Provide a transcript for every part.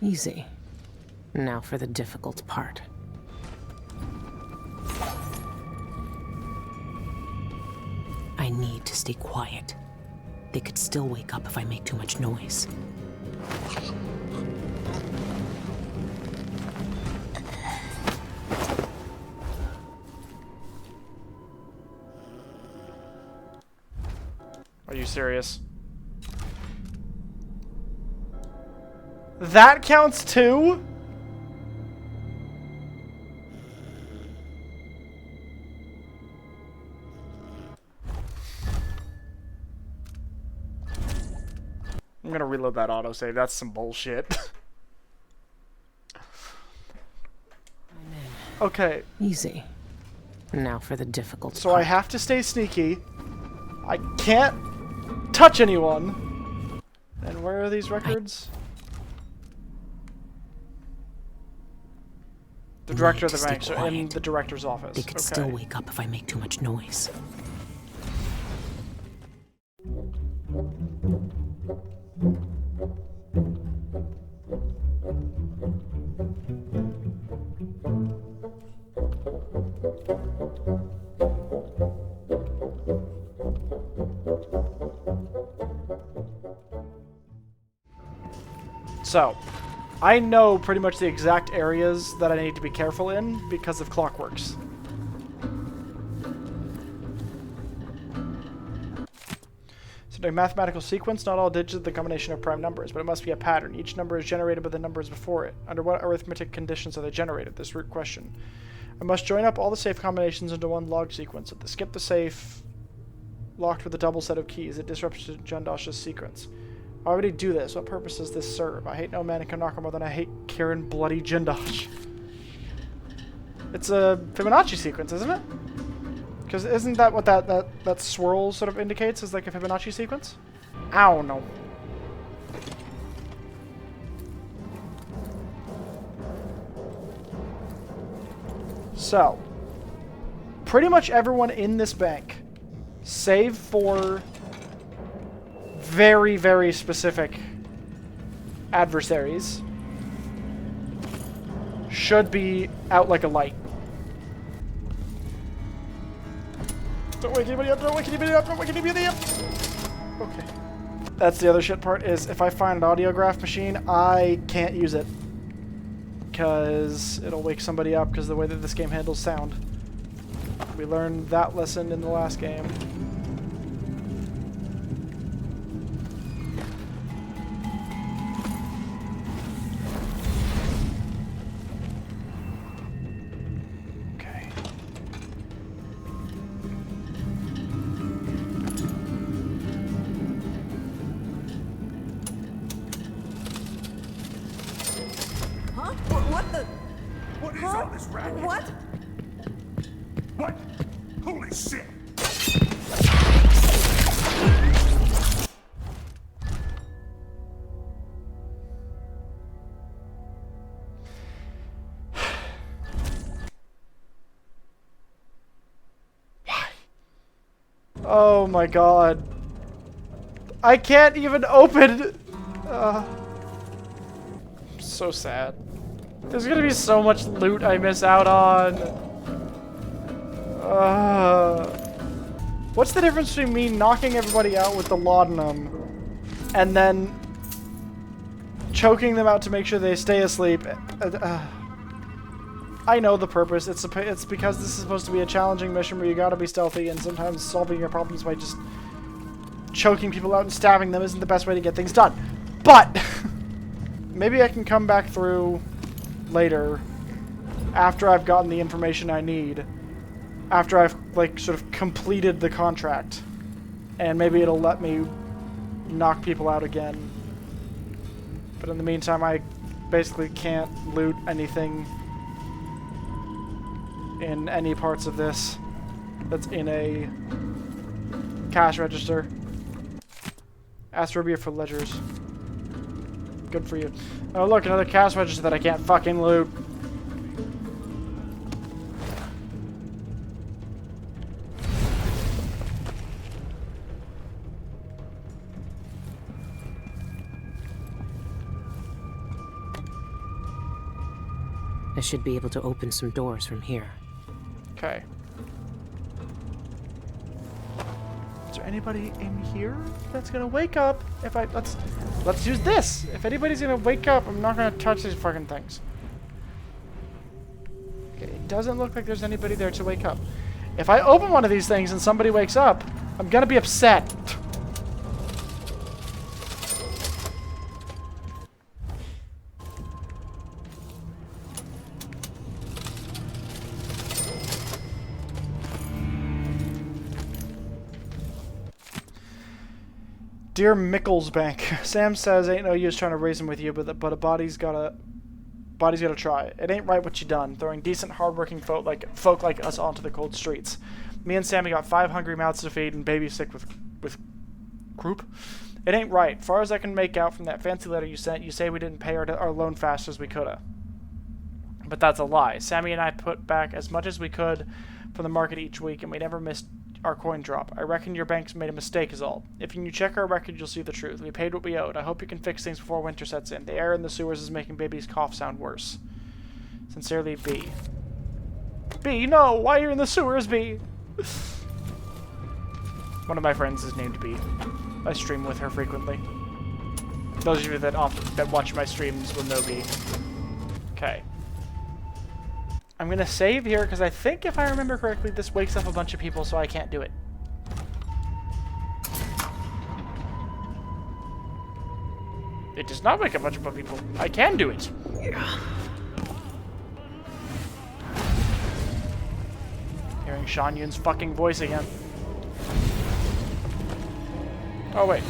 Easy. Now for the difficult part. I need to stay quiet. They could still wake up if I make too much noise. Are you serious? That counts too? I'm gonna reload that autosave. That's some bullshit. Okay. Easy. Now for the difficult So part. I have to stay sneaky. I can't touch anyone. And where are these records? The director of the bank, so in the director's office. They could still wake up if I make too much noise. So, I know pretty much the exact areas that I need to be careful in because of Clockworks. So, in a mathematical sequence, not all digits are the combination of prime numbers, but it must be a pattern. Each number is generated by the numbers before it. Under what arithmetic conditions are they generated? This root question. I must join up all the safe combinations into one log sequence. If they skip the safe locked with a double set of keys, it disrupts Jandosh's sequence. I already do this. What purpose does this serve? I hate no man in Kanaka more than I hate Kieran bloody Jindosh. It's a Fibonacci sequence, isn't it? Because isn't that what that swirl sort of indicates? Is like a Fibonacci sequence? Ow, no. So, pretty much everyone in this bank, save for very, very specific adversaries, should be out like a light. Don't wake anybody up, don't wake anybody up, don't wake anybody up! Okay. That's the other shit part, is if I find an audiograph machine, I can't use it. Because it'll wake somebody up because of the way that this game handles sound. We learned that lesson in the last game. What is all this racket? What? What? Holy shit! Why? Oh my god. I can't even open... so sad. There's gonna be so much loot I miss out on. What's the difference between me knocking everybody out with the laudanum and then choking them out to make sure they stay asleep? I know the purpose. It's because this is supposed to be a challenging mission where you gotta be stealthy, and sometimes solving your problems by just choking people out and stabbing them isn't the best way to get things done. But maybe I can come back through later after I've gotten the information I need, after I've like sort of completed the contract, and maybe it'll let me knock people out again. But in the meantime, I basically can't loot anything in any parts of this that's in a cash register. Ask Rubia for ledgers. Good for you. Oh look, another cash register that I can't fucking loot. I should be able to open some doors from here. Okay. Is there anybody in here that's gonna wake up? If I let's use this. If anybody's gonna wake up, I'm not gonna touch these fucking things. Okay, it doesn't look like there's anybody there to wake up. If I open one of these things and somebody wakes up, I'm gonna be upset. Dear Micklesbank, Sam says ain't no use trying to raise him with you, but a body's gotta try. It ain't right what you done, throwing decent, hardworking folk like us onto the cold streets. Me and Sammy got 5 hungry mouths to feed and baby sick with croup. It ain't right. Far as I can make out from that fancy letter you sent, you say we didn't pay our loan fast as we coulda. But that's a lie. Sammy and I put back as much as we could from the market each week, and we never missed our coin drop. I reckon your bank's made a mistake is all. If you check our record, you'll see the truth. We paid what we owed. I hope you can fix things before winter sets in. The air in the sewers is making baby's cough sound worse. Sincerely, B. B, no! Why you're in the sewers, B? One of my friends is named B. I stream with her frequently. Those of you that watch my streams will know B. Okay. I'm gonna save here because I think if I remember correctly, this wakes up a bunch of people, so I can't do it. It does not wake up a bunch of people. I can do it. Hearing Sean Yun's fucking voice again. Oh wait.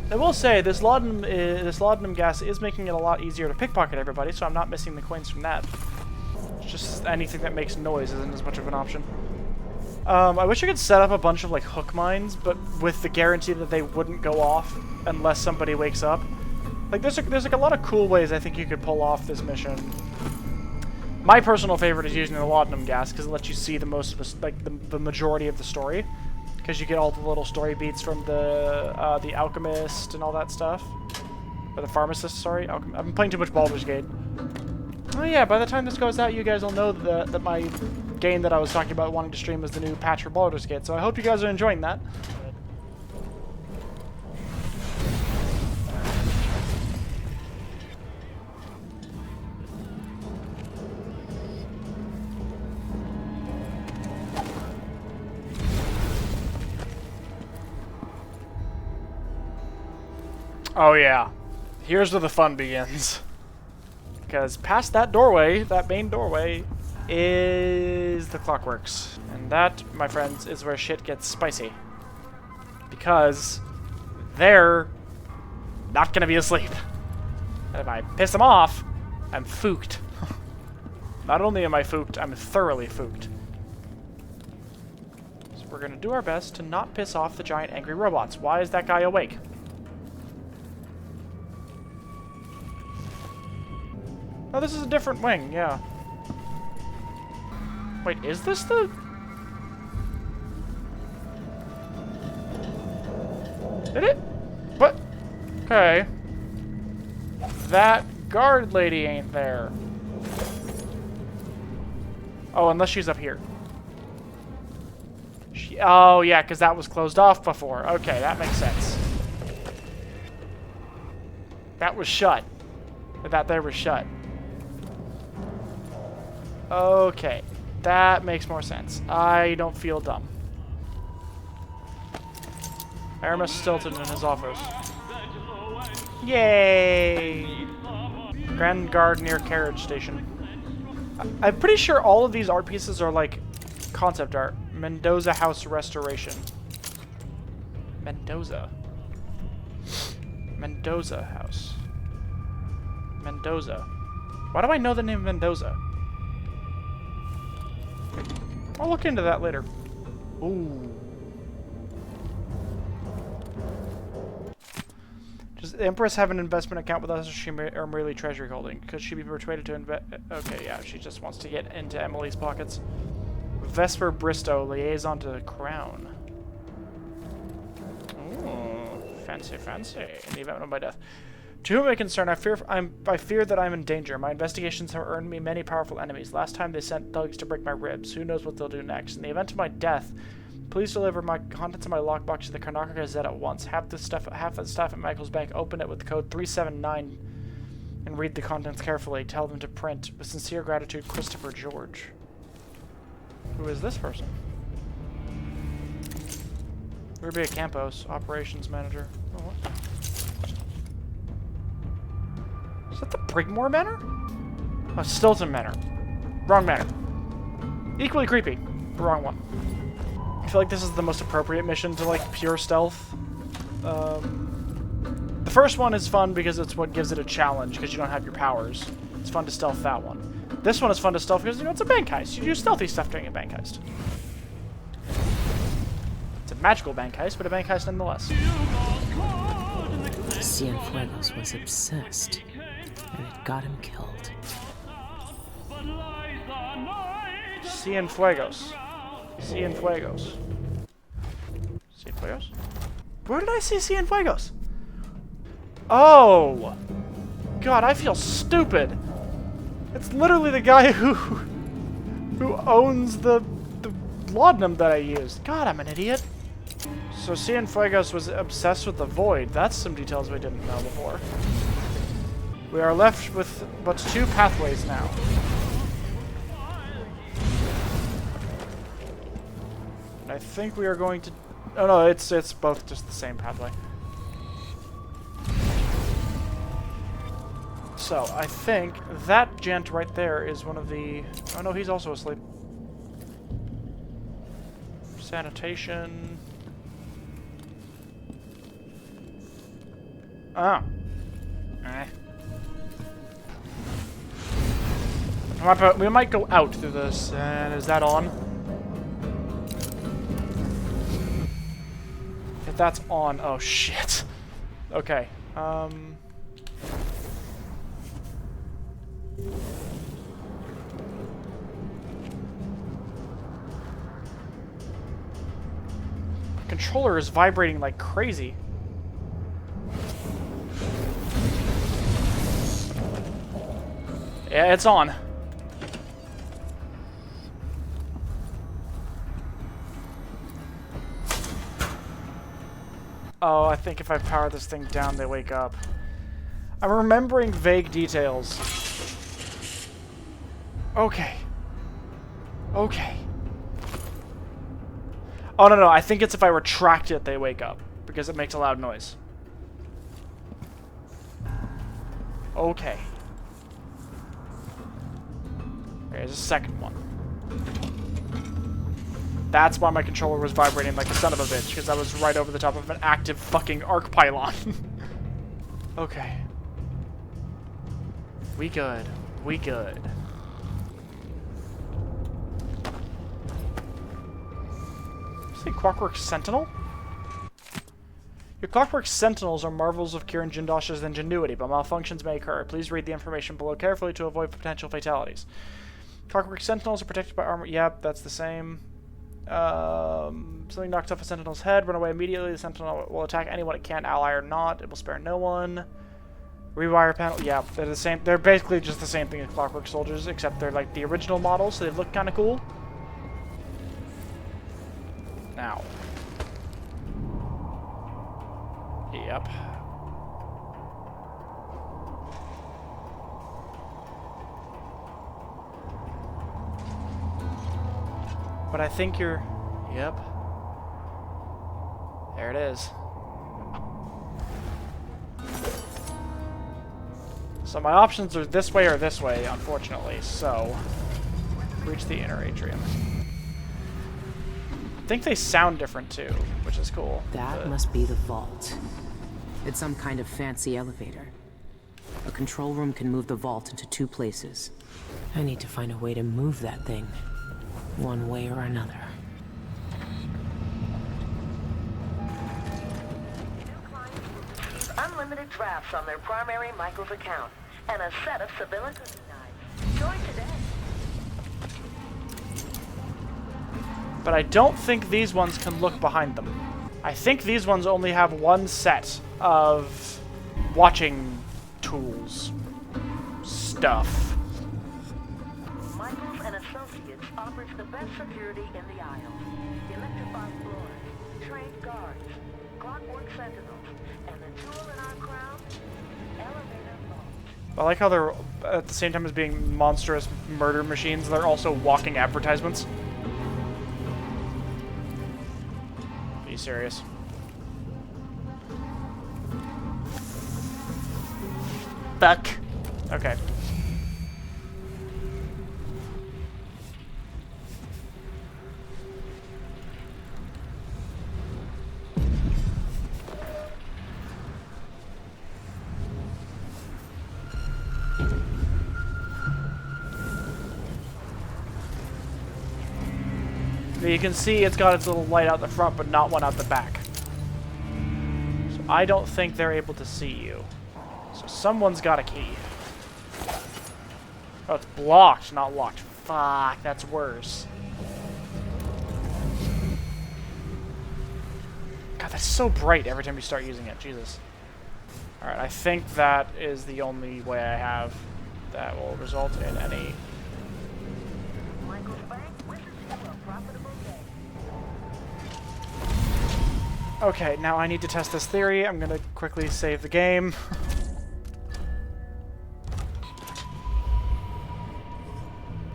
I will say this laudanum gas is making it a lot easier to pickpocket everybody, so I'm not missing the coins from that. It's just anything that makes noise isn't as much of an option. I wish I could set up a bunch of like hook mines, but with the guarantee that they wouldn't go off unless somebody wakes up. Like there's like a lot of cool ways I think you could pull off this mission. My personal favorite is using the laudanum gas because it lets you see the most of the majority of the story. Because you get all the little story beats from the alchemist and all that stuff. Or the pharmacist, sorry. I've been playing too much Baldur's Gate. Oh yeah, by the time this goes out, you guys will know that my game that I was talking about wanting to stream is the new patch for Baldur's Gate. So I hope you guys are enjoying that. Oh yeah, here's where the fun begins. Because past that doorway, that main doorway, is the Clockworks. And that, my friends, is where shit gets spicy. Because they're not gonna be asleep. And if I piss them off, I'm fooked. Not only am I fooked, I'm thoroughly fooked. So we're gonna do our best to not piss off the giant angry robots. Why is that guy awake? Oh, this is a different wing, yeah. Wait, is this the... Did it? What? Okay. That guard lady ain't there. Oh, unless she's up here. Oh, yeah, because that was closed off before. Okay, that makes sense. That was shut. That there was shut. Okay, that makes more sense. I don't feel dumb. Aramis Stilton in his office. Yay! Grand Guard near carriage station. I'm pretty sure all of these art pieces are like concept art. Mendoza House Restoration. Mendoza. Mendoza House. Mendoza. Why do I know the name Mendoza? I'll look into that later. Ooh. Does the Empress have an investment account with us, or merely treasury holding? Could she be persuaded to invest? Okay, yeah, she just wants to get into Emily's pockets. Vesper Bristow, liaison to the Crown. Ooh. Fancy, fancy. In the event of my death. To whom it may concern, I fear that I'm in danger. My investigations have earned me many powerful enemies. Last time they sent thugs to break my ribs. Who knows what they'll do next? In the event of my death, please deliver my contents of my lockbox to the Karnaca Gazette at once. Half the staff at Michael's Bank open it with the code 379 and read the contents carefully. Tell them to print. With sincere gratitude, Christopher George. Who is this person? Rubia Campos, operations manager. Oh, what? Is that the Brigmore Manor? Oh, Stilton Manor. Wrong manor. Equally creepy. Wrong one. I feel like this is the most appropriate mission to, like, pure stealth. The first one is fun because it's what gives it a challenge, because you don't have your powers. It's fun to stealth that one. This one is fun to stealth because, you know, it's a bank heist. You do stealthy stuff during a bank heist. It's a magical bank heist, but a bank heist nonetheless. Cienfuegos was obsessed, and it got him killed. Cienfuegos. Cienfuegos. Cienfuegos? Where did I see Cienfuegos? Oh! God, I feel stupid. It's literally the guy who owns the laudanum that I used. God, I'm an idiot. So Cienfuegos was obsessed with the void. That's some details we didn't know before. We are left with but 2 pathways now. And I think we are going to... Oh no, it's both just the same pathway. So, I think that gent right there is one of the... Oh no, he's also asleep. Sanitation... Oh. We might go out through this. And is that on? If that's on, oh shit. Okay. Controller is vibrating like crazy. Yeah, it's on. Oh, I think if I power this thing down, they wake up. I'm remembering vague details. Okay. Okay. Oh, no, I think it's if I retract it, they wake up. Because it makes a loud noise. Okay. There's a second one. That's why my controller was vibrating like a son of a bitch, because I was right over the top of an active fucking arc pylon. Okay. We good. We good. See, Clockwork Sentinel? Your Clockwork Sentinels are marvels of Kieran Jindosh's ingenuity, but malfunctions may occur. Please read the information below carefully to avoid potential fatalities. Clockwork Sentinels are protected by armor. Yep, that's the same. Something knocks off a Sentinel's head. Run away immediately. The Sentinel will attack anyone it can, ally or not. It will spare no one. Rewire panel. Yeah, they're the same. They're basically just the same thing as Clockwork Soldiers, except they're like the original models, so they look kind of cool. Now. Yep. But I think you're... Yep. There it is. So my options are this way or this way, unfortunately. So, reach the inner atrium. I think they sound different too, which is cool. That must be the vault. It's some kind of fancy elevator. A control room can move the vault into 2 places. I need to find a way to move that thing. One way or another. New clients will receive unlimited drafts on their primary Michael's account and a set of Sibylla cookie knives. Join today. But I don't think these ones can look behind them. I think these ones only have one set of watching tools. Stuff. Michaels and Associates offers the best security in the aisle. Electrified floors, trained guards, clockwork sentinels, and the jewel in our crown, elevator vault. I like how they're, at the same time as being monstrous murder machines, they're also walking advertisements. Are you serious? Fuck. Okay. You can see it's got its little light out the front, but not one out the back. So I don't think they're able to see you. So someone's got a key. Oh, it's blocked, not locked. Fuck, that's worse. God, that's so bright every time you start using it. Jesus. Alright, I think that is the only way I have that will result in any... Michaels Bank wishes you a profitable day. Okay, now I need to test this theory. I'm gonna quickly save the game.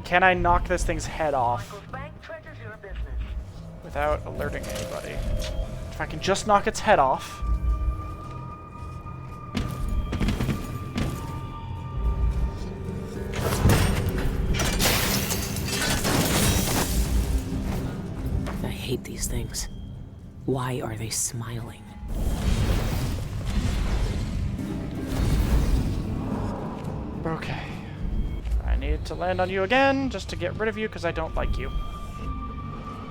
Can I knock this thing's head off Michaels Bank treasures your business. without alerting anybody? If I can just knock its head off. I hate these things. Why are they smiling? Okay. I need to land on you again just to get rid of you because I don't like you.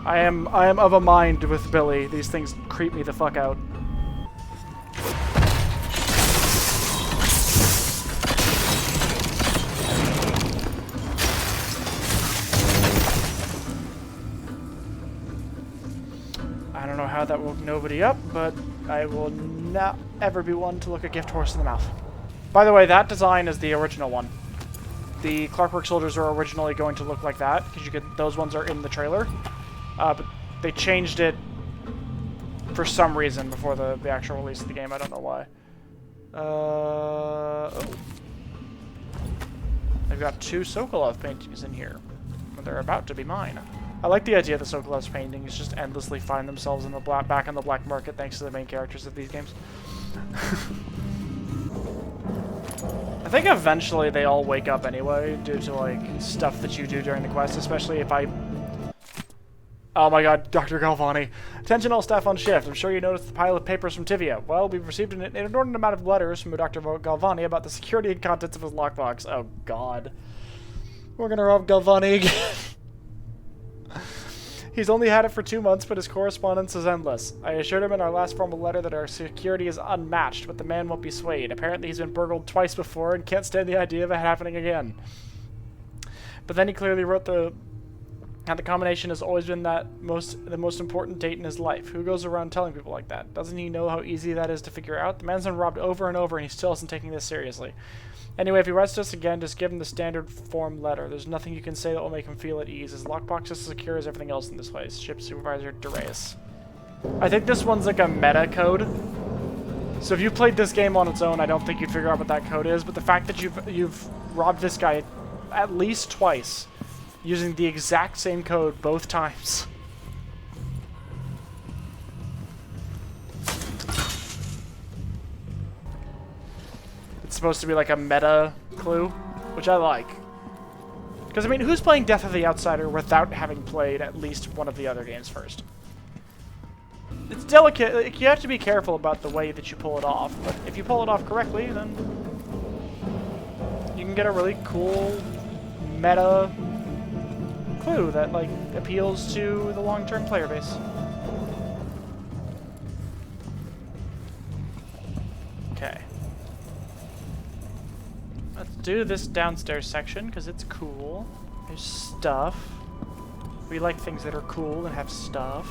I am of a mind with Billy. These things creep me the fuck out. I don't know how that woke nobody up, but I will not ever be one to look a gift horse in the mouth. By the way, that design is the original one. The Clockwork Soldiers are originally going to look like that, because you could, those ones are in the trailer. But they changed it for some reason before the actual release of the game. I don't know why. Oh. They've got 2 Sokolov paintings in here. They're about to be mine. I like the idea that Sokolov's paintings just endlessly find themselves in the back on the black market thanks to the main characters of these games. I think eventually they all wake up anyway, due to, like, stuff that you do during the quest, especially if I... Oh my god, Dr. Galvani. Attention all staff on shift. I'm sure you noticed the pile of papers from Tivia. Well, we've received an inordinate amount of letters from Dr. Galvani about the security and contents of his lockbox. Oh god. We're gonna rob Galvani again. He's only had it for 2 months, but his correspondence is endless. I assured him in our last formal letter that our security is unmatched, but the man won't be swayed. Apparently he's been burgled twice before and can't stand the idea of it happening again. But then he clearly wrote that the combination has always been the most important date in his life. Who goes around telling people like that? Doesn't he know how easy that is to figure out? The man's been robbed over and over and he still isn't taking this seriously. Anyway, if he writes to us again, just give him the standard form letter. There's nothing you can say that will make him feel at ease. His lockbox is as secure as everything else in this place. Ship Supervisor Darius. I think this one's like a meta code. So if you played this game on its own, I don't think you'd figure out what that code is. But the fact that you've robbed this guy at least twice, using the exact same code both times. It's supposed to be like a meta clue, which I like. Because, I mean, who's playing Death of the Outsider without having played at least one of the other games first? It's delicate. Like, you have to be careful about the way that you pull it off, but if you pull it off correctly, then you can get a really cool meta clue that, like, appeals to the long-term player base. Okay. Let's do this downstairs section, because it's cool. There's stuff. We like things that are cool and have stuff.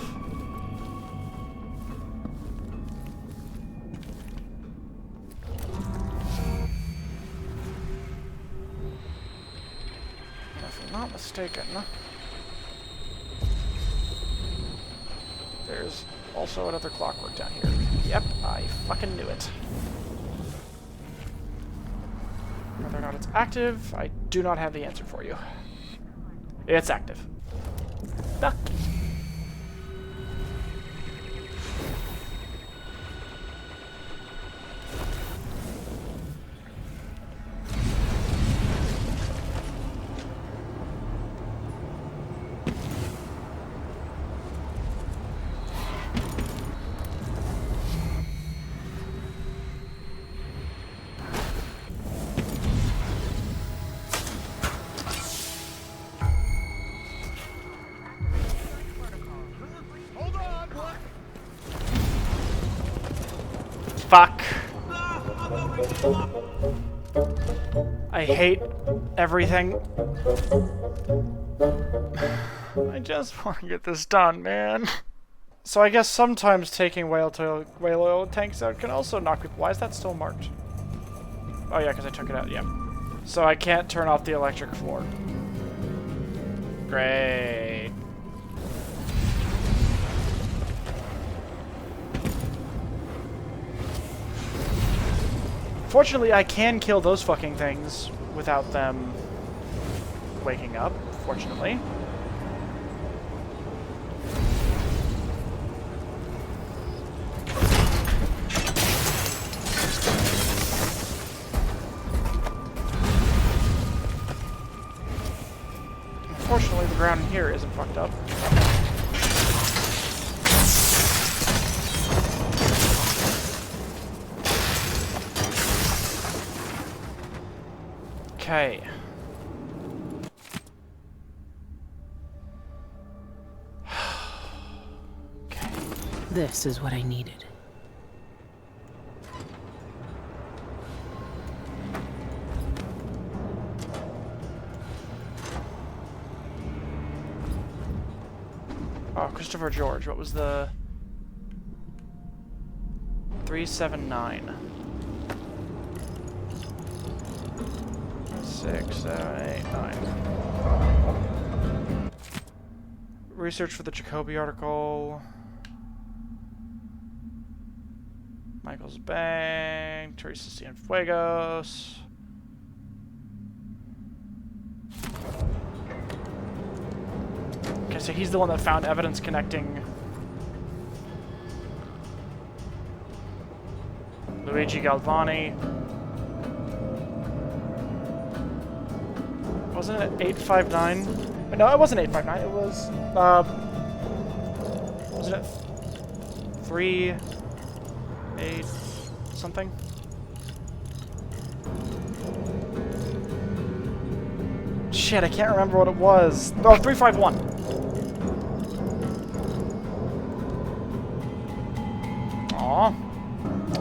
mistaken. There's also another clockwork down here. Yep, I fucking knew it. Whether or not it's active, I do not have the answer for you. It's active. Duck. Fuck. I hate everything. I just want to get this done, man. So I guess sometimes taking whale oil tanks out can also knock people. Why is that still marked? Oh yeah, because I took it out, yeah. So I can't turn off the electric floor. Great. Fortunately, I can kill those fucking things without them waking up, fortunately. Unfortunately, the ground in here isn't fucked up. Okay. Okay. This is what I needed. Oh, Christopher George. What was the 379? 6, 7, 8, 9. Research for the Jacoby article. Michael's Bank. Teresa Cienfuegos. Okay, so he's the one that found evidence connecting Luigi Galvani. Wasn't it 859? No, it wasn't 859. It was, wasn't it 3, 8, something? Shit, I can't remember what it was. Oh, 351. Aw.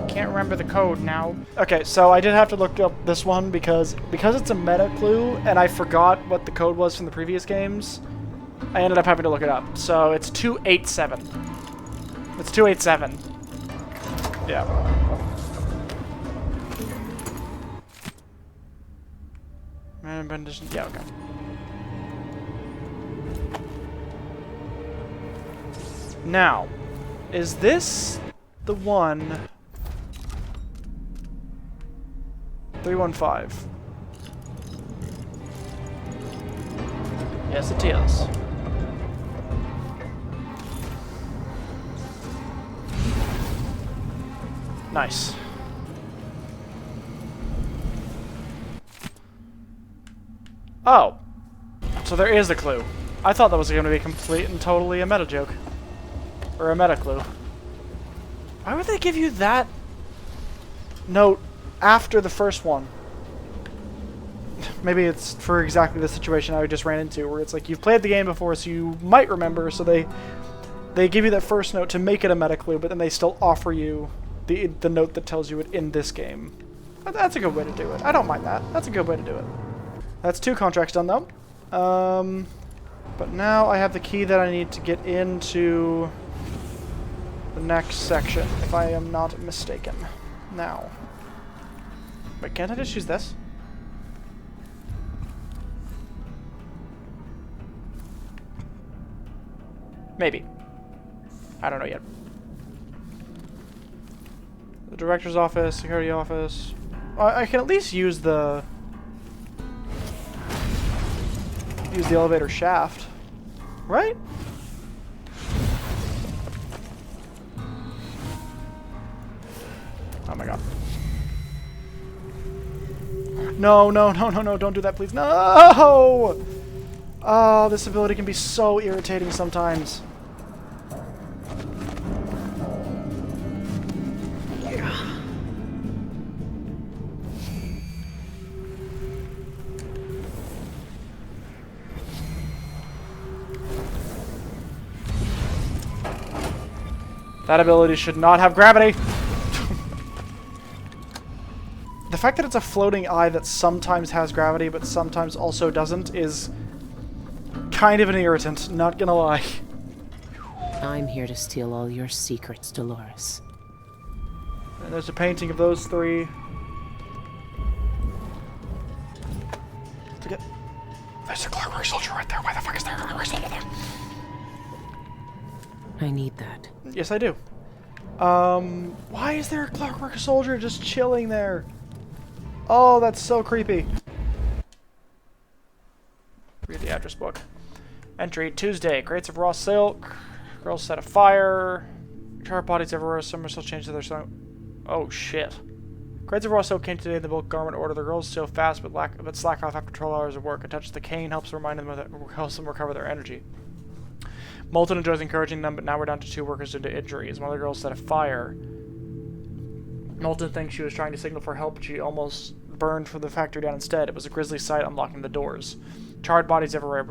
Can't remember the code now. Okay, so I did have to look up this one because it's a meta clue and I forgot what the code was from the previous games. I ended up having to look it up. So it's 287. It's 287. Yeah. Yeah, okay. Now, is this the one? 315. Yes, it is. Nice. Oh. So there is a clue. I thought that was going to be complete and totally a meta joke. Or a meta clue. Why would they give you that note after the first one? Maybe it's for exactly the situation I just ran into, where it's like you've played the game before, so you might remember, so they give you that first note to make it a meta clue, but then they still offer you the note that tells you it in this game. But that's a good way to do it. I don't mind that. That's a good way to do it. That's 2 contracts done, though. But now I have the key that I need to get into the next section, if I am not mistaken. Now. Wait, can't I just use this? Maybe. I don't know yet. The director's office, security office. I can at least use the elevator shaft, right? Oh my god. No, no, no, no, no, don't do that, please. No! Oh, this ability can be so irritating sometimes. That ability should not have gravity. The fact that it's a floating eye that sometimes has gravity but sometimes also doesn't is kind of an irritant, not gonna lie. I'm here to steal all your secrets, Dolores. And there's a painting of those three. Forget. There's a clockwork soldier right there. Why the fuck is there a clockwork soldier there? I need that. Yes, I do. Why is there a clockwork soldier just chilling there? Oh, that's so creepy. Read the address book. Entry, Tuesday. Crates of raw silk. Girls set afire. Charred bodies everywhere. Some are still changed to their song. Oh, shit. Crates of raw silk came today in the bulk garment order. The girls still fast but slack off after 12 hours of work. A touch of the cane helps them recover their energy. Moulton enjoys encouraging them, but now we're down to 2 workers due to injuries. One of the girls set a fire. Moulton thinks she was trying to signal for help, but she almost burned for the factory down instead. It was a grisly sight unlocking the doors. Charred bodies everywhere,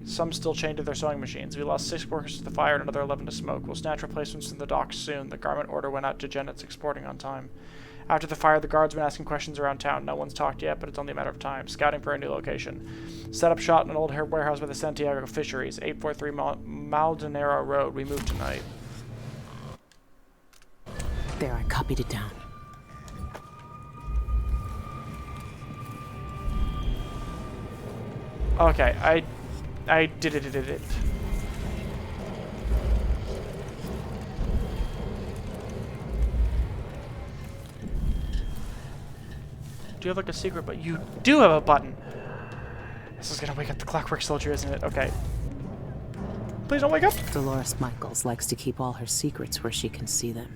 some still chained to their sewing machines. We lost 6 workers to the fire and another 11 to smoke. We'll snatch replacements from the docks soon. The garment order went out to Janet's exporting on time. After the fire, the guards have been asking questions around town. No one's talked yet, but it's only a matter of time. Scouting for a new location. Set up shop in an old warehouse by the Santiago Fisheries, 843 Maldonado Road. We move tonight. There, I copied it down. Okay, I did it. Do you have like a secret, but you do have a button. This is gonna wake up the clockwork soldier, isn't it? Okay. Please don't wake up. Dolores Michaels likes to keep all her secrets where she can see them.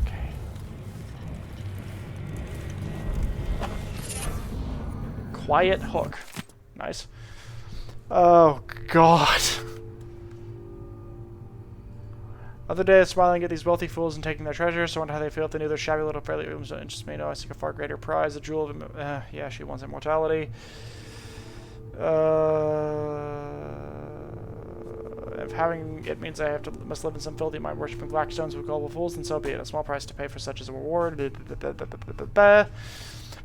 Okay. Quiet hook. Nice. Oh god. Other day, smiling at these wealthy fools and taking their treasures. I wonder how they feel if they knew their shabby little fairly rooms don't interest me. No, I seek a far greater prize, the jewel of yeah, she wants immortality. If having it means I must live in some filthy mind worshipping blackstones with gullible fools, then so be it. A small price to pay for such as a reward.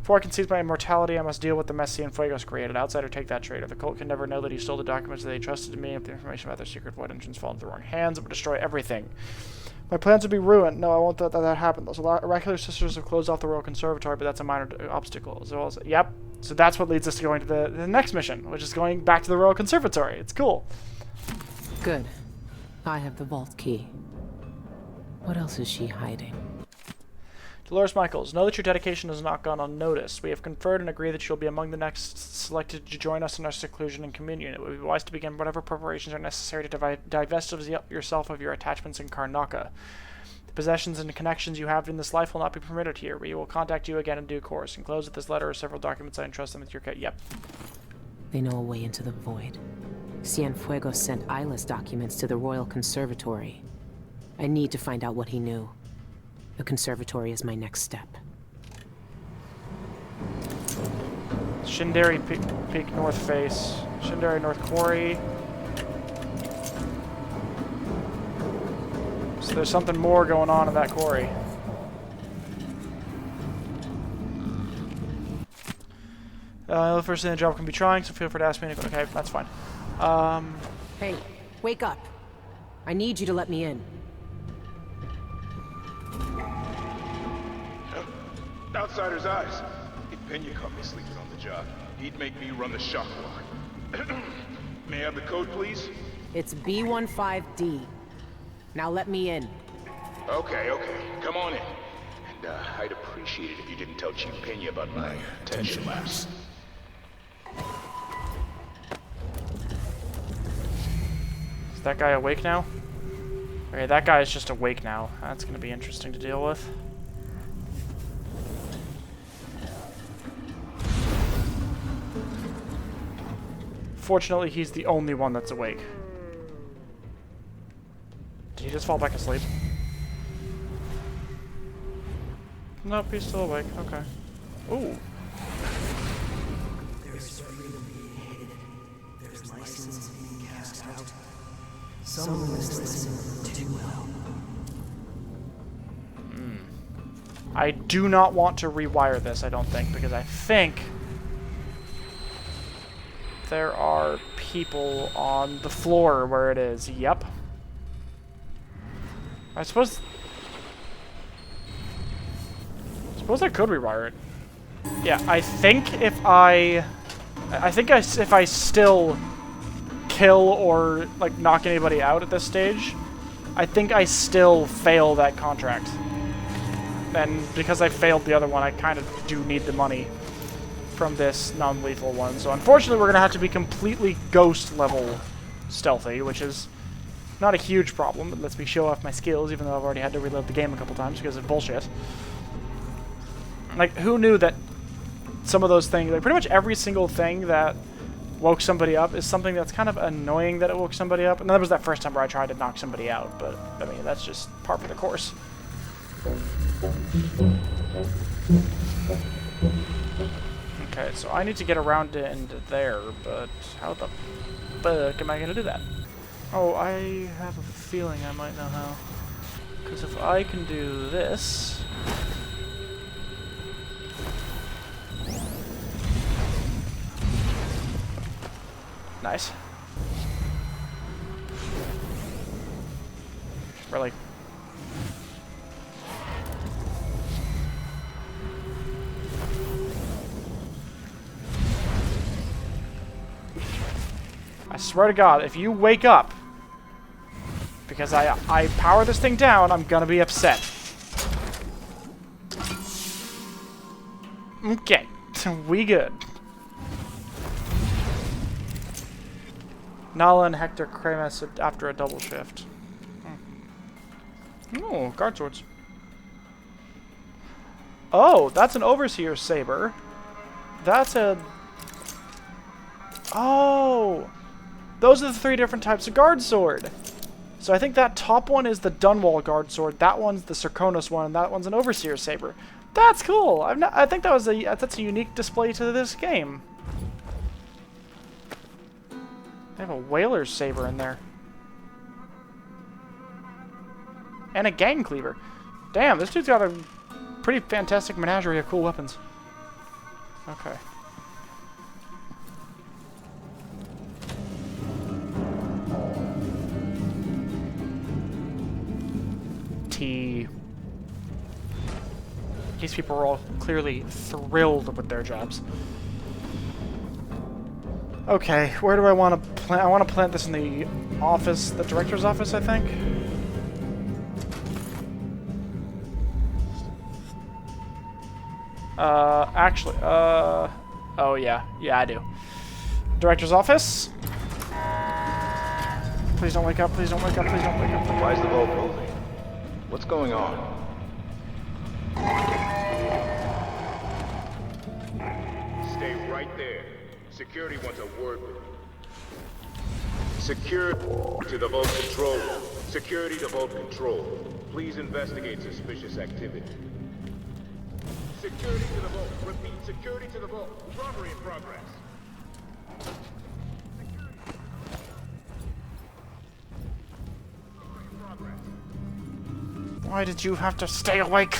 Before I can seize my immortality, I must deal with the mess Cienfuegos created. Outsider take that traitor. The cult can never know that he stole the documents that they trusted to me. If the information about their secret void entrance fall into the wrong hands, it would destroy everything. My plans would be ruined. No, I won't let that happen. Those oracular sisters have closed off the Royal Conservatory, but that's a minor obstacle. As well as, yep. So that's what leads us to going to the next mission, which is going back to the Royal Conservatory. It's cool. Good. I have the vault key. What else is she hiding? Dolores Michaels, know that your dedication has not gone unnoticed. We have conferred and agreed that you'll be among the next selected to join us in our seclusion and communion. It would be wise to begin whatever preparations are necessary to divest of yourself of your attachments in Karnaca. The possessions and connections you have in this life will not be permitted here. We will contact you again in due course. Enclosed with this letter are several documents I entrust them with your care. Yep. They know a way into the void. Cienfuegos sent Isla's documents to the Royal Conservatory. I need to find out what he knew. The conservatory is my next step. Shinderi Peak North Face. Shinderi North Quarry. So there's something more going on in that quarry. The first thing the job can be trying, so feel free to ask me. Okay, that's fine. Hey, wake up! I need you to let me in. Outsider's eyes. If Pena caught me sleeping on the job, he'd make me run the shock walk. May I have the code, please? It's B15D. Now let me in. Okay. Come on in. And I'd appreciate it if you didn't tell Chief Pena about my attention lapse. Is that guy awake now? Okay, that guy is just awake now. That's gonna be interesting to deal with. Fortunately, he's the only one that's awake. Did he just fall back asleep? Nope, he's still awake. Okay. Ooh. There's freedom being hated. There's license being cast out. Someone is listening too well. I do not want to rewire this, I don't think, because I think there are people on the floor where it is. Yep. I suppose I could rewire it. Yeah, I think if if I still kill or like knock anybody out at this stage, I think I still fail that contract. And because I failed the other one, I kind of do need the money from this non-lethal one. So unfortunately, we're going to have to be completely ghost level stealthy, which is not a huge problem. It lets me show off my skills, even though I've already had to reload the game a couple times because of bullshit. Like, who knew that some of those things, like pretty much every single thing that woke somebody up is something that's kind of annoying that it woke somebody up. And that was that first time where I tried to knock somebody out, but I mean, that's just par for the course. Okay, so I need to get around into there, but how the fuck am I going to do that? Oh, I have a feeling I might know how. Because if I can do this... Nice. Really? I swear to God, if you wake up because I power this thing down, I'm gonna be upset. Okay, we good. Nala and Hector Kramas after a double shift. Oh, guard swords. Oh, that's an Overseer saber. That's a... Oh! Those are the 3 different types of guard sword. So I think that top one is the Dunwall guard sword, that one's the Serkonos one, and that one's an Overseer saber. That's cool! I think that's a unique display to this game. They have a Whaler's saber in there. And a Gang Cleaver. Damn, this dude's got a pretty fantastic menagerie of cool weapons. Okay. These people are all clearly thrilled with their jobs. Okay, where do I want to plant? I want to plant this in the office, the director's office, I think. Actually, oh yeah, I do. Director's office. Please don't wake up, please don't wake up, please don't wake up. Why is the vault moving? What's going on? Stay right there. Security wants a word with you. Security to the vault control room. Security to vault control. Please investigate suspicious activity. Security to the vault. Repeat, security to the vault. Robbery in progress. Why did you have to stay awake?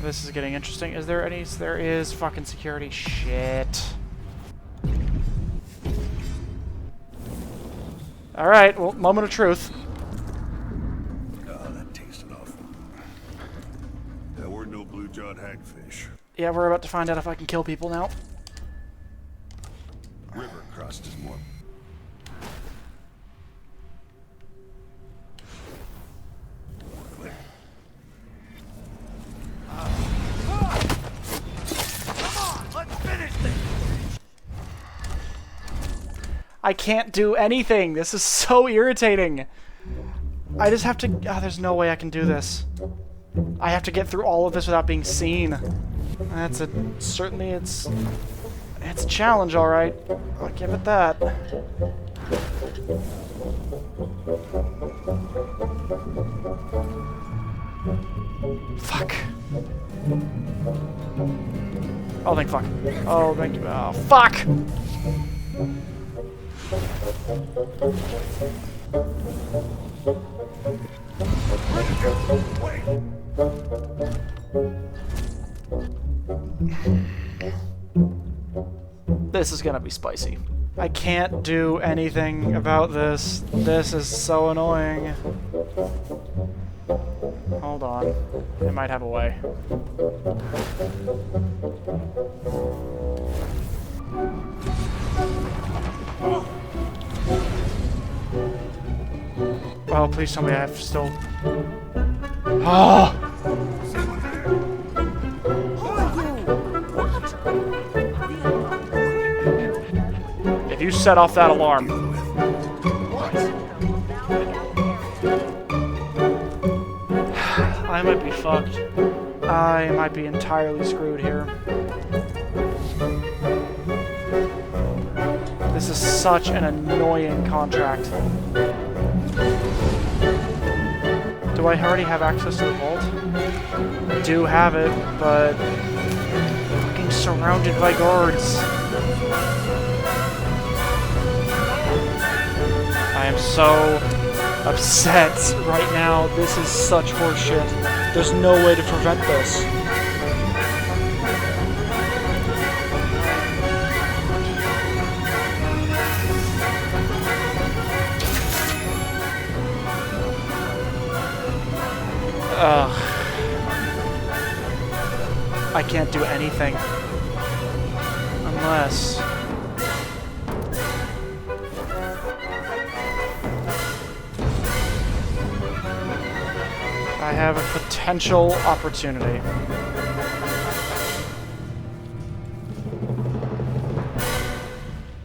This is getting interesting. Is there any? There is fucking security. Shit. Alright, well, moment of truth. Oh, that tastes two-jawed hagfish. Yeah, we're about to find out if I can kill people now. River crust is more. I can't do anything. This is so irritating. I just have to... Oh, there's no way I can do this. I have to get through all of this without being seen. That's a... Certainly it's a challenge, alright. I'll give it that. Fuck. Oh, thank fuck. Oh, thank you. Oh, fuck! This is gonna be spicy. I can't do anything about this. This is so annoying. Hold on. It might have a way. Oh, please tell me I have to still... Oh! If you set off that alarm... I might be fucked. I might be entirely screwed here. This is such an annoying contract. Do I already have access to the vault? I do have it, but I'm fucking surrounded by guards. I am so upset right now. This is such horseshit. There's no way to prevent this. I can't do anything. Unless... I have a potential opportunity.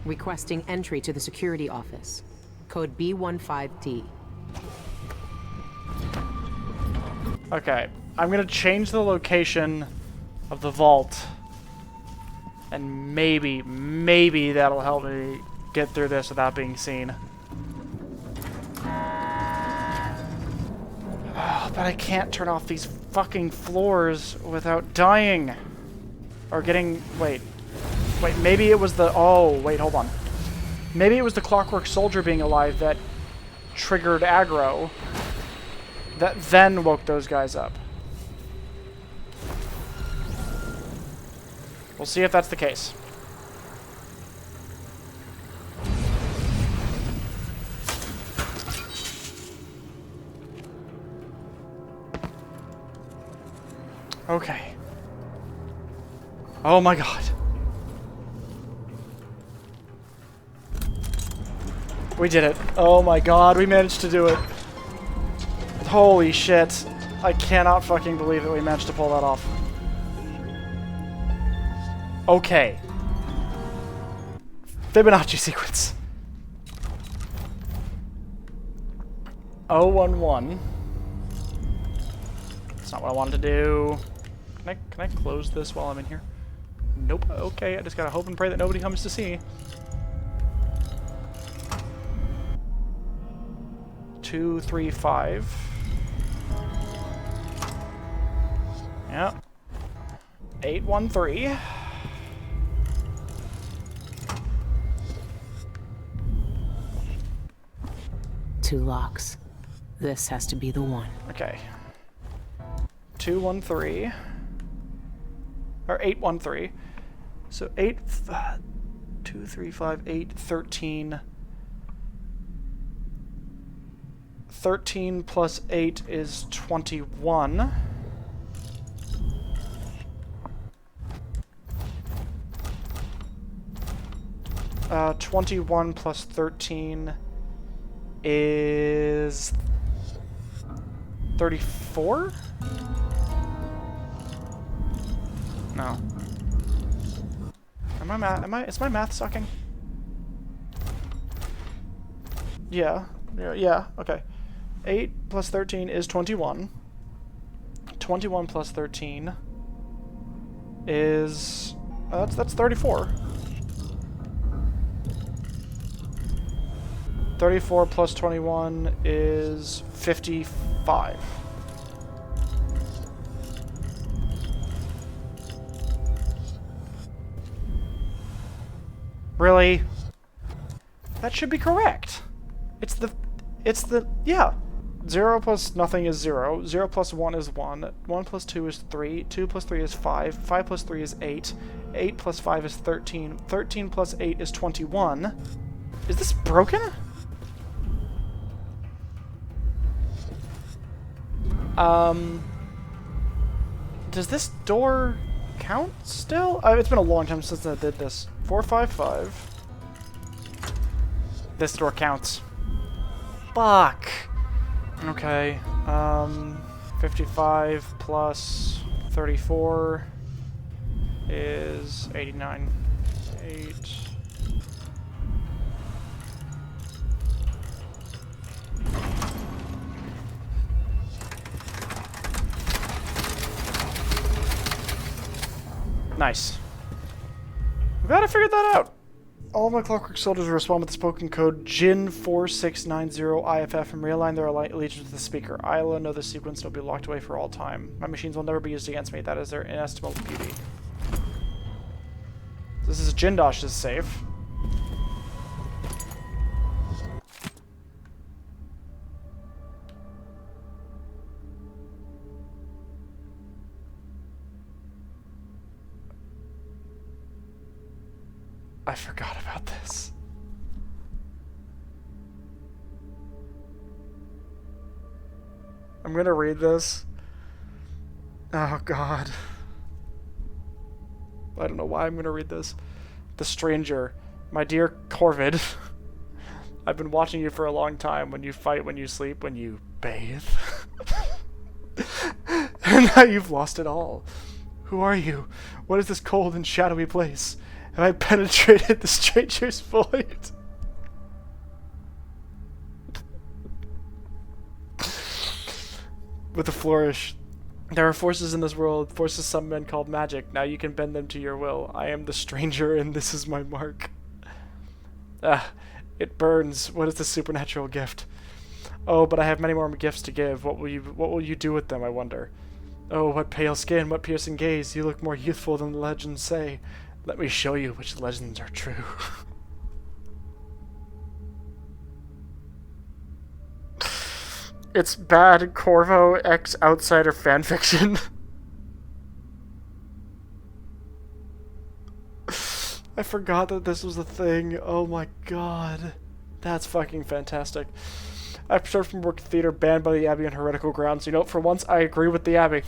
Requesting entry to the security office. Code B15D. Okay, I'm gonna change the location of the vault. And maybe that'll help me get through this without being seen. Oh, but I can't turn off these fucking floors without dying. Or getting... Wait, maybe it was the... Oh, wait, hold on. Maybe it was the Clockwork Soldier being alive that triggered aggro. That then woke those guys up. We'll see if that's the case. Okay. Oh my god. We did it. Oh my god, we managed to do it. Holy shit. I cannot fucking believe that we managed to pull that off. Okay. Fibonacci sequence. 011. That's not what I wanted to do. Can I close this while I'm in here? Nope. Okay, I just gotta hope and pray that nobody comes to see. 235. Yeah. 813. Two locks. This has to be the one. Okay. 213. Or 813. So 2, 3, 5, 8, 13. 13 plus 8 is 21. 21 plus 13 is 34? No. Is my math sucking? Yeah. Yeah, okay. 8 plus 13 is 21. 21 plus 13 is... that's 34. 34 plus 21 is 55. Really? That should be correct. Yeah. 0 plus nothing is 0. 0 plus 1 is 1. 1 plus 2 is 3. 2 plus 3 is 5. 5 plus 3 is 8. 8 plus 5 is 13. 13 plus 8 is 21. Is this broken? Does this door count still? It's been a long time since I did this. 455. This door counts. Fuck. Okay. 55 plus 34 is 89. 8. Nice. I'm glad I figured that out. All of my Clockwork soldiers respond with the spoken code JIN4690IFF and realign their allegiance with the speaker. I alone know this sequence will be locked away for all time. My machines will never be used against me. That is their inestimable beauty. This is Jindosh's safe. I forgot about this. I'm gonna read this. Oh god. I don't know why I'm gonna read this. The Stranger. My dear Corvid. I've been watching you for a long time. When you fight, when you sleep, when you bathe. And now you've lost it all. Who are you? What is this cold and shadowy place? Have I penetrated the stranger's void? With a flourish. There are forces in this world, forces some men called magic. Now you can bend them to your will. I am the stranger, and this is my mark. Ah, it burns. What is this supernatural gift? Oh, but I have many more gifts to give. What will you do with them, I wonder? Oh, what pale skin, what piercing gaze. You look more youthful than the legends say. Let me show you which legends are true. It's bad Corvo X Outsider fanfiction. I forgot that this was a thing. Oh my god. That's fucking fantastic. I've served from work theater banned by the Abbey on heretical grounds. You know, for once I agree with the Abbey. I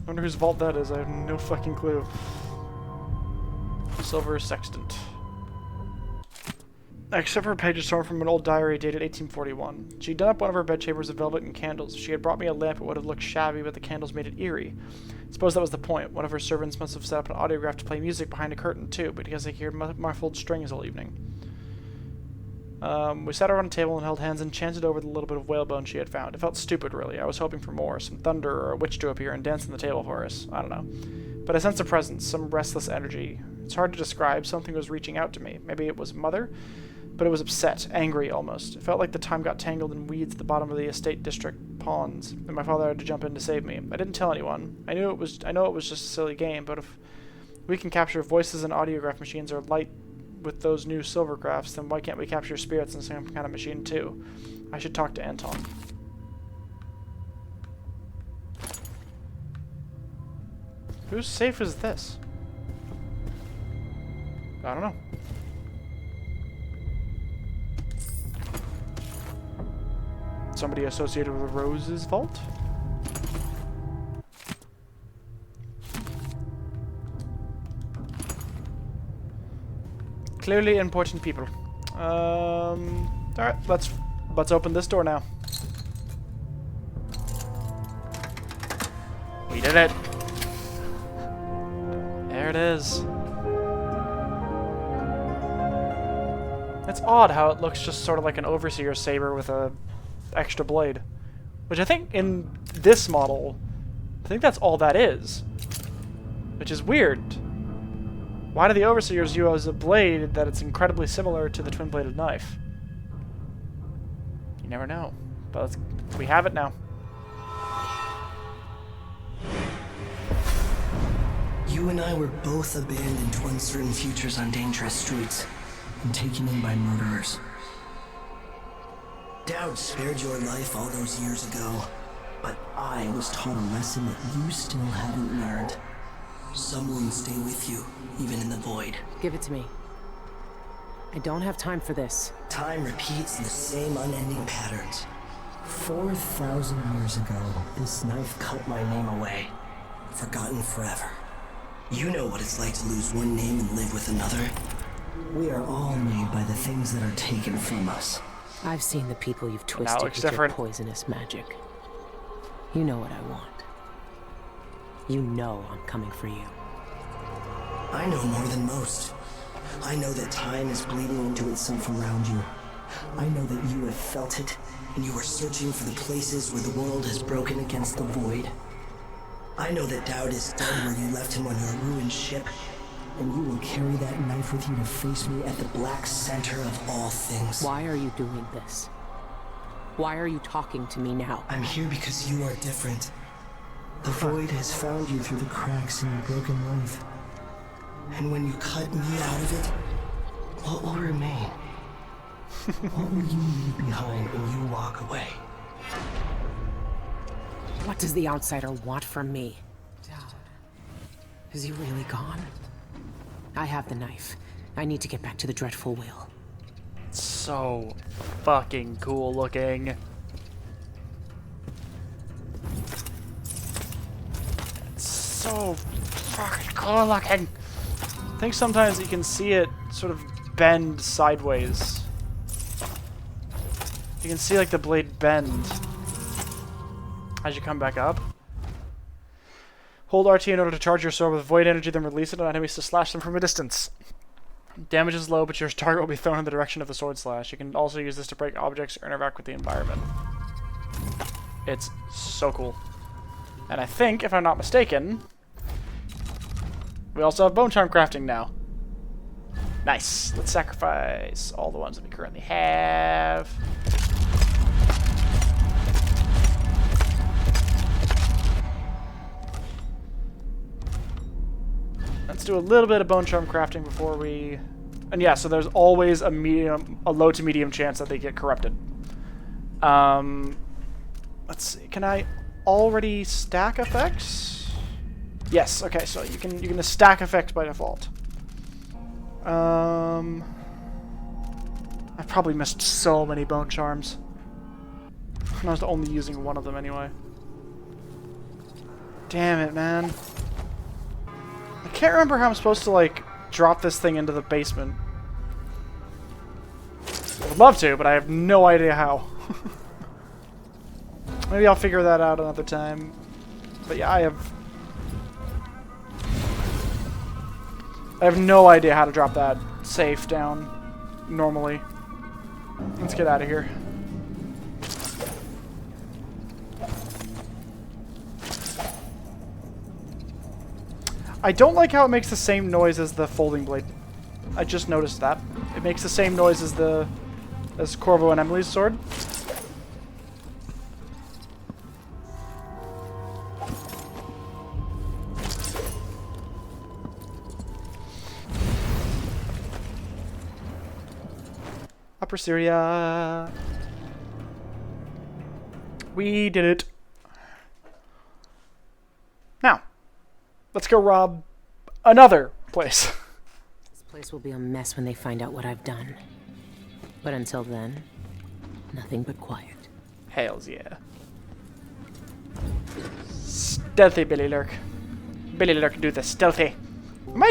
wonder whose vault that is. I have no fucking clue. Silver Sextant. Except for a page torn from an old diary dated 1841. She'd done up one of her bedchambers of velvet and candles. She had brought me a lamp. It would have looked shabby, but the candles made it eerie. I suppose that was the point. One of her servants must have set up an audiograph to play music behind a curtain, too, because I heard muffled strings all evening. We sat around a table and held hands and chanted over the little bit of whalebone she had found. It felt stupid, really. I was hoping for more. Some thunder or a witch to appear and dance on the table for us. I don't know. But I sensed a presence, some restless energy. It's hard to describe. Something was reaching out to me. Maybe it was Mother? But it was upset, angry almost. It felt like the time got tangled in weeds at the bottom of the estate district ponds, and my father had to jump in to save me. I didn't tell anyone. I know it was just a silly game, but if we can capture voices and audiograph machines are light with those new silver crafts, then why can't we capture spirits in some kind of machine too? I should talk to Anton. Whose safe is this? I don't know. Somebody associated with Rose's vault? Clearly important people. Alright, let's open this door now. We did it. There it is. It's odd how it looks just sort of like an Overseer saber with a extra blade. Which I think in this model, I think that's all that is. Which is weird. Why do the Overseers use a blade that it's incredibly similar to the twin-bladed knife? You never know. But we have it now. You and I were both abandoned to uncertain futures on dangerous streets and taken in by murderers. Dowd spared your life all those years ago, but I was taught a lesson that you still haven't learned. Some wounds stay with you, even in the void. Give it to me. I don't have time for this. Time repeats in the same unending patterns. 4,000 years ago, this knife cut my name away. Forgotten forever. You know what it's like to lose one name and live with another. We are all made by the things that are taken from us. I've seen the people you've twisted with your poisonous magic. You know what I want. You know I'm coming for you. I know more than most. I know that time is bleeding into itself around you. I know that you have felt it, and you are searching for the places where the world has broken against the void. I know that Dowd is dead where you left him on your ruined ship, and you will carry that knife with you to face me at the black center of all things. Why are you doing this? Why are you talking to me now? I'm here because you are different. The void has found you through the cracks in your broken life. And when you cut me out of it, what will remain? What will you leave behind when you walk away? What does the outsider want from me? Is he really gone? I have the knife. I need to get back to the dreadful wheel. So fucking cool looking. It's so fucking cool looking. I think sometimes you can see it sort of bend sideways. You can see like the blade bend as you come back up. Hold RT in order to charge your sword with void energy, then release it on enemies to slash them from a distance. Damage is low, but your target will be thrown in the direction of the sword slash. You can also use this to break objects or interact with the environment. It's so cool. And I think, if I'm not mistaken, we also have bone charm crafting now. Nice. Let's sacrifice all the ones that we currently have. Let's do a little bit of bone charm crafting before we... And yeah, so there's always a low to medium chance that they get corrupted. Let's see. Can I already stack effects? Yes. Okay. So you can stack effects by default. I probably missed so many bone charms. I was only using one of them anyway. Damn it, man. I can't remember how I'm supposed to, like, drop this thing into the basement. I would love to, but I have no idea how. Maybe I'll figure that out another time. But yeah, I have no idea how to drop that safe down normally. Let's get out of here. I don't like how it makes the same noise as the folding blade. I just noticed that. It makes the same noise as Corvo and Emily's sword. Upper Syria. We did it. Now, let's go rob another place. This place will be a mess when they find out what I've done. But until then, nothing but quiet. Hells yeah. Stealthy Billy Lurk. Billy Lurk do the stealthy. Did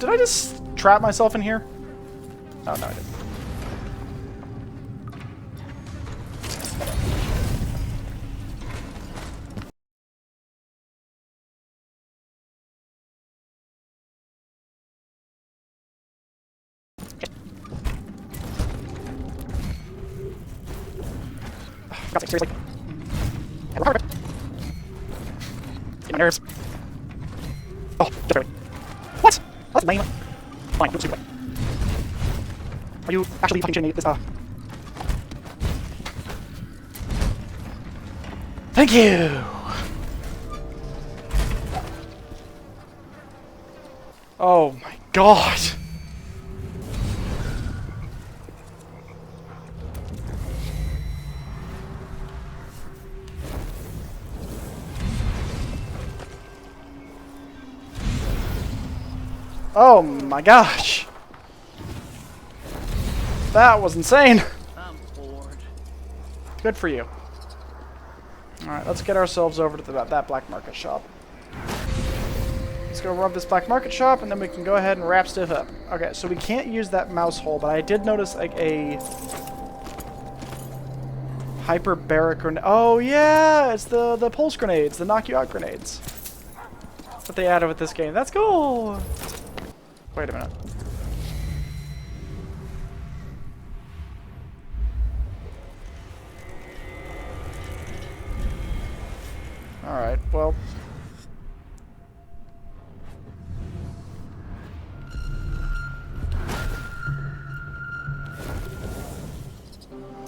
I just trap myself in here? Oh, no, I didn't. God, seriously. Get my nerves. Oh, get away. What? That's lame. Fine, you're stupid. Are you actually fucking shitting me? This, Thank you! Oh my god! Oh my gosh! That was insane! I'm bored. Good for you. Alright, let's get ourselves over to that black market shop. Let's go rub this black market shop, and then we can go ahead and wrap stuff up. Okay, so we can't use that mouse hole, but I did notice like a hyperbaric grenade. Oh yeah, it's the pulse grenades, the knock you out grenades. That's what they added with this game. That's cool. Wait a minute. Alright, well.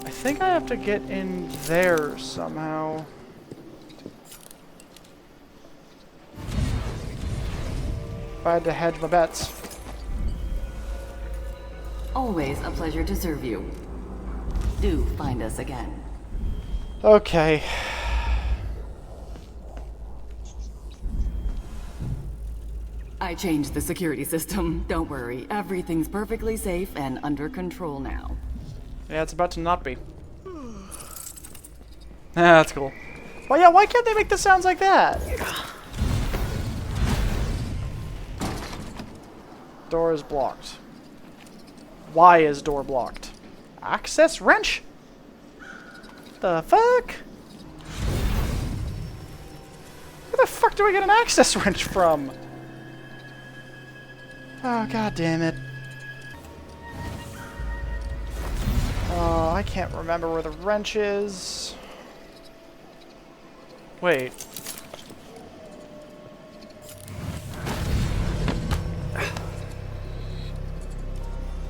I think I have to get in there somehow. If I had to hedge my bets. Always a pleasure to serve you. Do find us again. Okay. I changed the security system. Don't worry. Everything's perfectly safe and under control now. Yeah, it's about to not be. That's cool. Well, yeah, why can't they make the sounds like that? Door is blocked. Why is door blocked? Access wrench? The fuck? Where the fuck do I get an access wrench from? Oh, god damn it. Oh, I can't remember where the wrench is. Wait.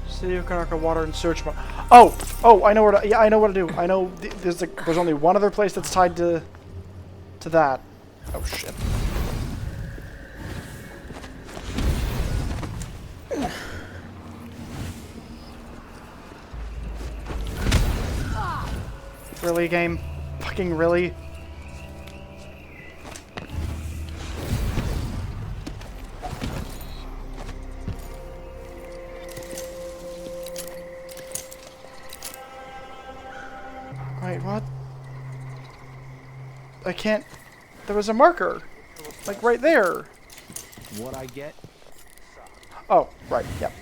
City of Kanaka water and search mode. Oh! Oh, I know where to, yeah, I know what to do. I know there's only one other place that's tied to that. Oh shit. Really, game? Fucking really? Wait, what? I can't... There was a marker. Like, right there. What I get? Oh, right, yep.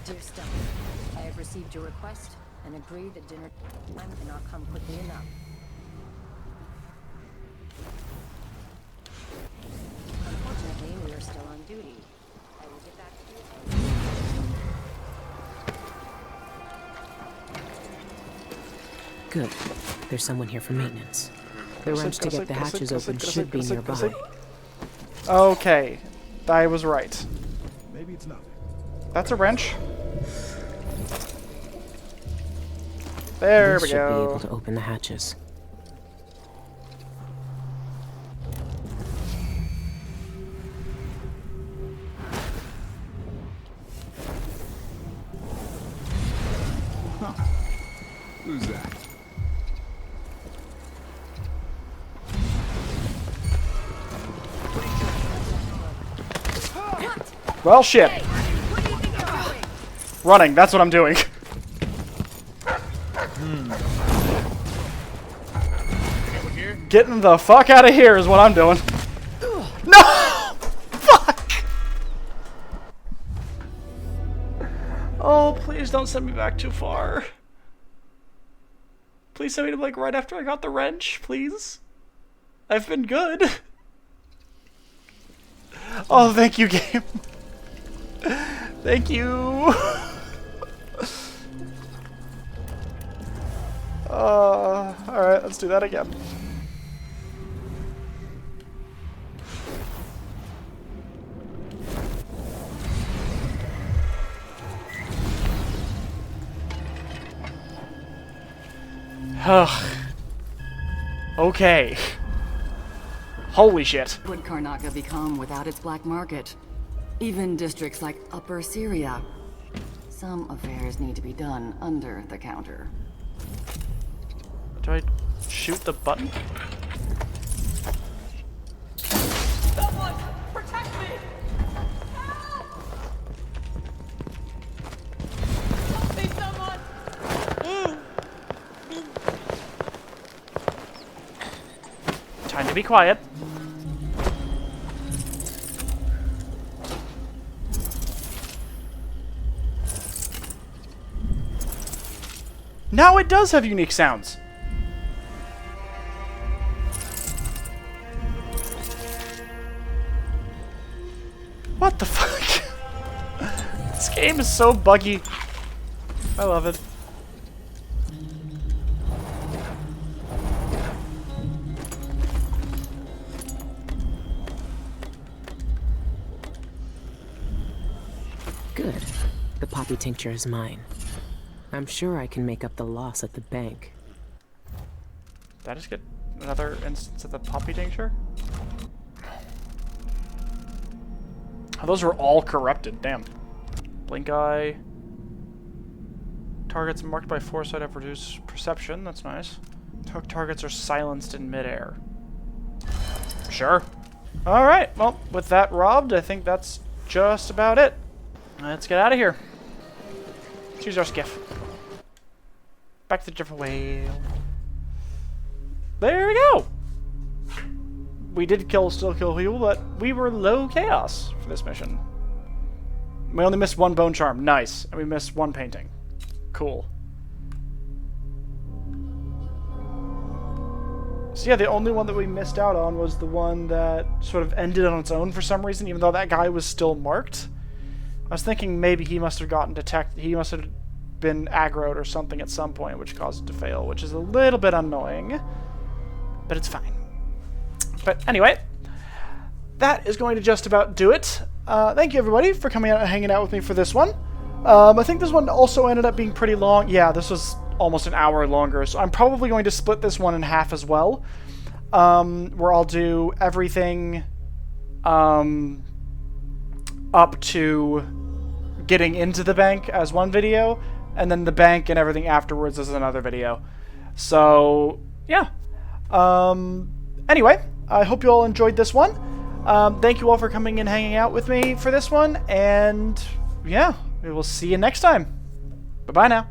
Dear Stella, I have received your request and agree that dinner time cannot come quickly enough. Unfortunately, we are still on duty. I will get back to you. Good. There's someone here for maintenance. The wrench to get the hatches open should be nearby. Okay. I was right. Maybe it's nothing. That's a wrench. There we Should be go. able to open the hatches. Who's that? Well, shit. Running, that's what I'm doing. Getting the fuck out of here is what I'm doing. No! Fuck! Please don't send me back too far. Please send me to, like, right after I got the wrench, please. I've been good. Oh, thank you, game. Thank you. Alright, let's do that again. Ugh. Okay. Holy shit. What would Karnaca become without its black market? Even districts like Upper Syria. Some affairs need to be done under the counter. Do I shoot the button? Someone! Protect me! Help! Help me, someone! Time to be quiet. Now it does have unique sounds. What the fuck? This game is so buggy. I love it. Good. The poppy tincture is mine. I'm sure I can make up the loss at the bank. Did I just get another instance of the poppy tincture? Oh, those were all corrupted, damn. Blink eye. Targets marked by foresight have reduced perception, that's nice. Hook targets are silenced in midair. Sure. Alright, well, with that robbed, I think that's just about it. Let's get out of here. Choose our skiff. Back to the different whale. There we go! We did still kill people, but we were low chaos for this mission. We only missed one bone charm. Nice. And we missed one painting. Cool. So yeah, the only one that we missed out on was the one that sort of ended on its own for some reason, even though that guy was still marked. I was thinking maybe he must have gotten detected. He must have been aggroed or something at some point, which caused it to fail, which is a little bit annoying. But it's fine. But anyway, that is going to just about do it. Thank you, everybody, for coming out and hanging out with me for this one. I think this one also ended up being pretty long. Yeah, this was almost an hour longer, so I'm probably going to split this one in half as well, where I'll do everything up to getting into the bank as one video, and then the bank and everything afterwards as another video. So, yeah. Anyway, I hope you all enjoyed this one. Thank you all for coming and hanging out with me for this one, and yeah, we will see you next time. Bye-bye now.